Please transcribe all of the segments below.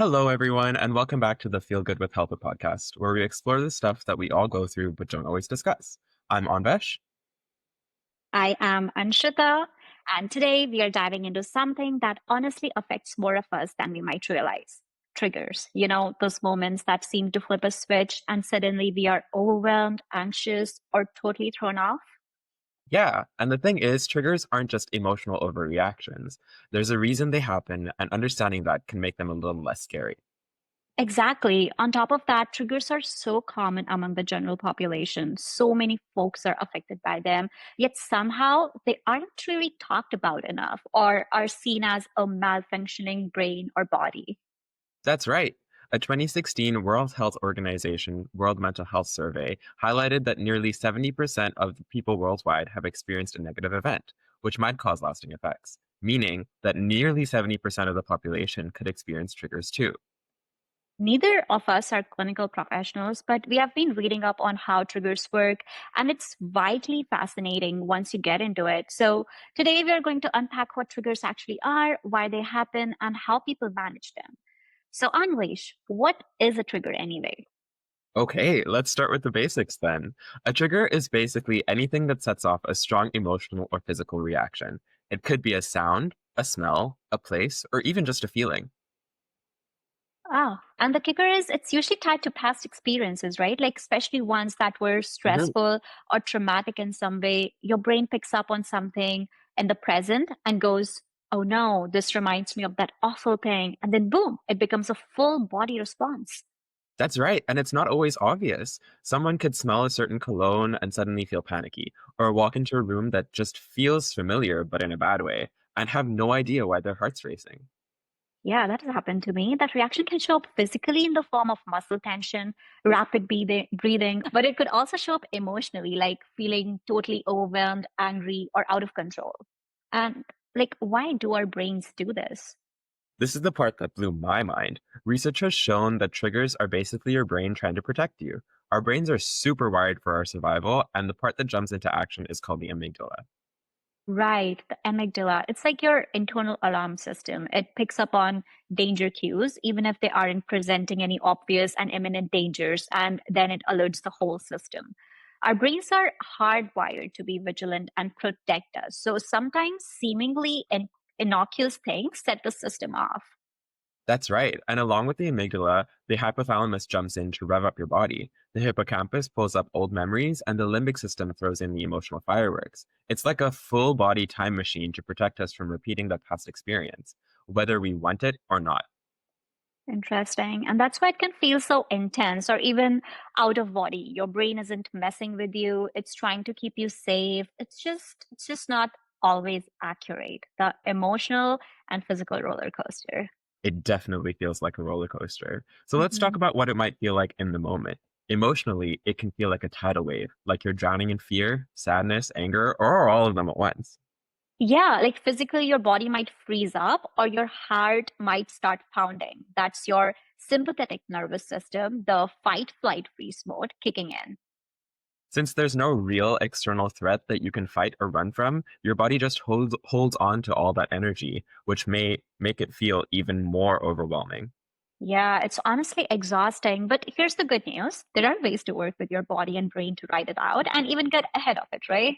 Hello, everyone, and welcome back to the Feel Good with Helprr podcast, where we explore the stuff that we all go through but don't always discuss. I'm Anvesh. I am Anshita, and today we are diving into something that honestly affects more of us than we might realize. Triggers. Those moments that seem to flip a switch and suddenly we are overwhelmed, anxious, or totally thrown off. Yeah, and the thing is, triggers aren't just emotional overreactions. There's a reason they happen, and understanding that can make them a little less scary. Exactly. On top of that, triggers are so common among the general population. So many folks are affected by them, yet somehow they aren't really talked about enough or are seen as a malfunctioning brain or body. That's right. A 2016 World Health Organization World Mental Health Survey highlighted that nearly 70% of the people worldwide have experienced a negative event, which might cause lasting effects, meaning that nearly 70% of the population could experience triggers too. Neither of us are clinical professionals, but we have been reading up on how triggers work, and it's vitally fascinating once you get into it. So, today we are going to unpack what triggers actually are, why they happen, and how people manage them. So, Anvesh, what is a trigger anyway? Okay, let's start with the basics then. A trigger is basically anything that sets off a strong emotional or physical reaction. It could be a sound, a smell, a place, or even just a feeling. And the kicker is it's usually tied to past experiences, right? Like, especially ones that were Mhm. stressful or traumatic in some way. Your brain picks up on something in the present and goes, oh no, this reminds me of that awful thing. And then boom, it becomes a full body response. That's right, and it's not always obvious. Someone could smell a certain cologne and suddenly feel panicky, or walk into a room that just feels familiar but in a bad way, and have no idea why their heart's racing. Yeah, that has happened to me. That reaction can show up physically in the form of muscle tension, rapid breathing, but it could also show up emotionally, like feeling totally overwhelmed, angry, or out of control. And like, why do our brains do this? This is the part that blew my mind. Research has shown that triggers are basically your brain trying to protect you. Our brains are super wired for our survival, and the part that jumps into action is called the amygdala. Right, the amygdala. It's like your internal alarm system. It picks up on danger cues, even if they aren't presenting any obvious and imminent dangers, and then it alerts the whole system. Our brains are hardwired to be vigilant and protect us. So sometimes seemingly innocuous things set the system off. That's right. And along with the amygdala, the hypothalamus jumps in to rev up your body. The hippocampus pulls up old memories, and the limbic system throws in the emotional fireworks. It's like a full body time machine to protect us from repeating that past experience, whether we want it or not. Interesting. And that's why it can feel so intense or even out of body. Your brain isn't messing with you. It's trying to keep you safe. It's just not always accurate. The emotional and physical roller coaster. It definitely feels like a roller coaster. So let's talk Mhm. about what it might feel like in the moment. Emotionally, it can feel like a tidal wave, like you're drowning in fear, sadness, anger, or all of them at once. Yeah, like physically, your body might freeze up or your heart might start pounding. That's your sympathetic nervous system, the fight, flight, freeze mode kicking in. Since there's no real external threat that you can fight or run from, your body just holds on to all that energy, which may make it feel even more overwhelming. Yeah, it's honestly exhausting, but here's the good news. There are ways to work with your body and brain to ride it out and even get ahead of it, right?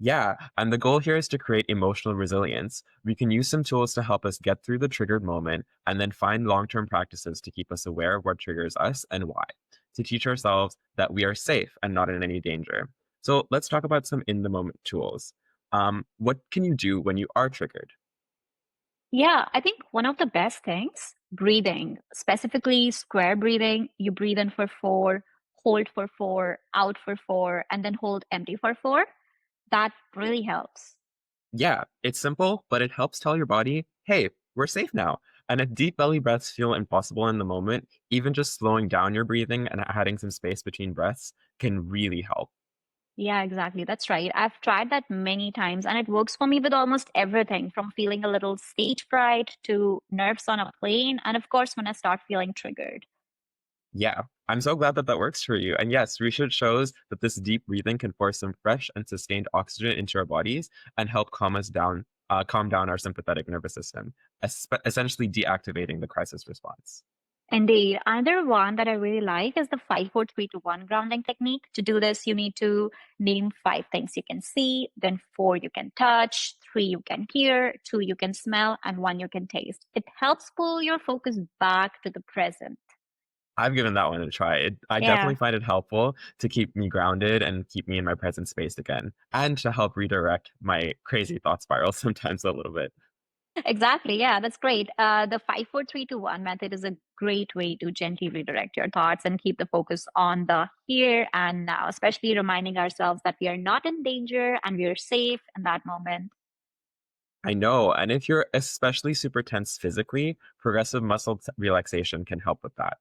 Yeah, and the goal here is to create emotional resilience. We can use some tools to help us get through the triggered moment and then find long term practices to keep us aware of what triggers us and why, to teach ourselves that we are safe and not in any danger. So let's talk about some in the moment tools. What can you do when you are triggered? Yeah, I think one of the best things, breathing, specifically square breathing. You breathe in for four, hold for four, out for four, and then hold empty for four. That really helps. Yeah, it's simple, but it helps tell your body, hey, we're safe now. And if deep belly breaths feel impossible in the moment, even just slowing down your breathing and adding some space between breaths can really help. Yeah, exactly. That's right. I've tried that many times and it works for me with almost everything from feeling a little stage fright to nerves on a plane. And of course, when I start feeling triggered. Yeah, I'm so glad that that works for you. And yes, research shows that this deep breathing can force some fresh and sustained oxygen into our bodies and help calm us down calm down our sympathetic nervous system, essentially deactivating the crisis response. Indeed. Another one that I really like is the 5 4 3 2 1 grounding technique. To do this, you need to name 5 things you can see, then 4 you can touch, 3 you can hear, 2 you can smell, and 1 you can taste. It helps pull your focus back to the present. I've given that one a try. I Yeah. definitely find it helpful to keep me grounded and keep me in my present space again, and to help redirect my crazy thought spiral sometimes a little bit. Exactly. Yeah, that's great. The 5 4 3 2 1 method is a great way to gently redirect your thoughts and keep the focus on the here and now, especially reminding ourselves that we are not in danger and we are safe in that moment. I know, and if you're especially super tense physically, progressive muscle relaxation can help with that.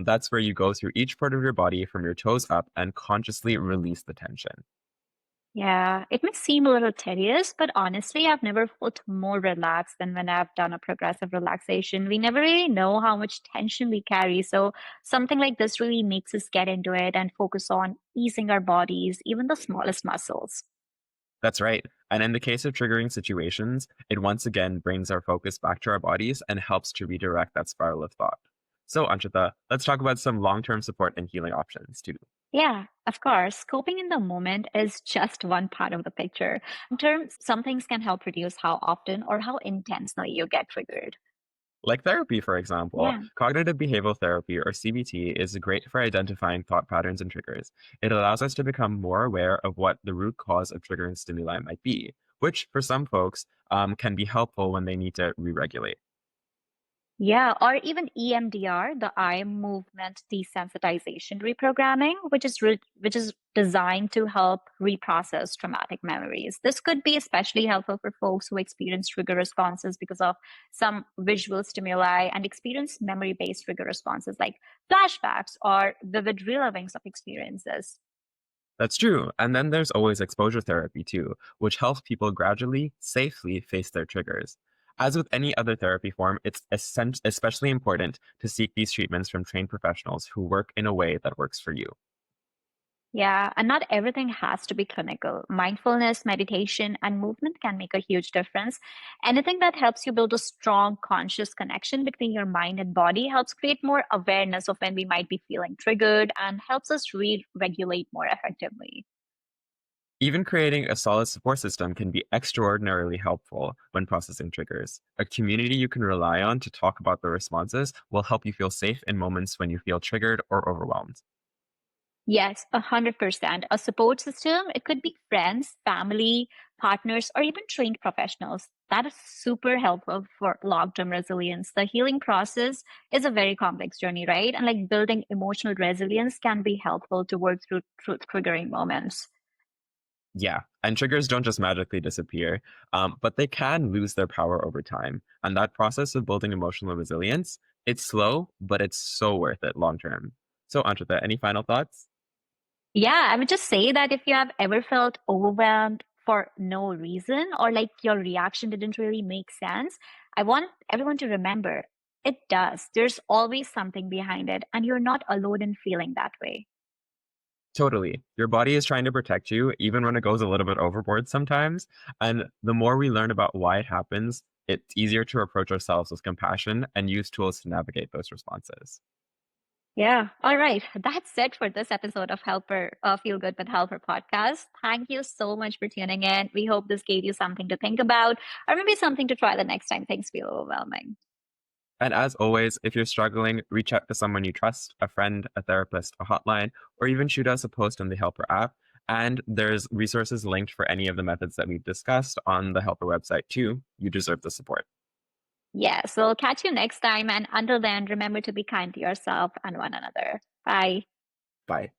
That's where you go through each part of your body from your toes up and consciously release the tension. Yeah, it may seem a little tedious, but honestly, I've never felt more relaxed than when I've done a progressive relaxation. We never really know how much tension we carry. So, something like this really makes us get into it and focus on easing our bodies, even the smallest muscles. That's right. And in the case of triggering situations, it once again brings our focus back to our bodies and helps to redirect that spiral of thought. So, Anshita, let's talk about some long term support and healing options too. Yeah, of course. Coping in the moment is just one part of the picture. In terms, some things can help reduce how often or how intensely you get triggered. Like therapy, for example, Yeah. cognitive behavioral therapy or CBT is great for identifying thought patterns and triggers. It allows us to become more aware of what the root cause of triggering stimuli might be, which for some folks can be helpful when they need to re regulate. Yeah, or even EMDR, the eye movement desensitization reprogramming, which is designed to help reprocess traumatic memories. This could be especially helpful for folks who experience trigger responses because of some visual stimuli and experience memory-based trigger responses like flashbacks or vivid relivings of experiences. That's true. And then there's always exposure therapy too, which helps people gradually, safely face their triggers. As with any other therapy form, it's especially important to seek these treatments from trained professionals who work in a way that works for you. Yeah, and not everything has to be clinical. Mindfulness, meditation, and movement can make a huge difference. Anything that helps you build a strong conscious connection between your mind and body helps create more awareness of when we might be feeling triggered and helps us re-regulate more effectively. Even creating a solid support system can be extraordinarily helpful when processing triggers. A community you can rely on to talk about the responses will help you feel safe in moments when you feel triggered or overwhelmed. Yes, 100%. A support system, it could be friends, family, partners, or even trained professionals. That is super helpful for long-term resilience. The healing process is a very complex journey, right? And like building emotional resilience can be helpful to work through triggering moments. Yeah, and triggers don't just magically disappear, but they can lose their power over time. And that process of building emotional resilience, it's slow, but it's so worth it long term. So, Antrita, any final thoughts? Yeah, I would just say that if you have ever felt overwhelmed for no reason or like your reaction didn't really make sense, I want everyone to remember it does. There's always something behind it, and you're not alone in feeling that way. Totally. Your body is trying to protect you, even when it goes a little bit overboard sometimes. And the more we learn about why it happens, it's easier to approach ourselves with compassion and use tools to navigate those responses. Yeah. All right. That's it for this episode of Helper, Feel Good with Helper podcast. Thank you so much for tuning in. We hope this gave you something to think about or maybe something to try the next time things feel overwhelming. And as always, if you're struggling, reach out to someone you trust, a friend, a therapist, a hotline, or even shoot us a post on the Helper app. And there's resources linked for any of the methods that we've discussed on the Helper website too. You deserve the support. Yeah. So we'll catch you next time. And until then, remember to be kind to yourself and one another. Bye. Bye.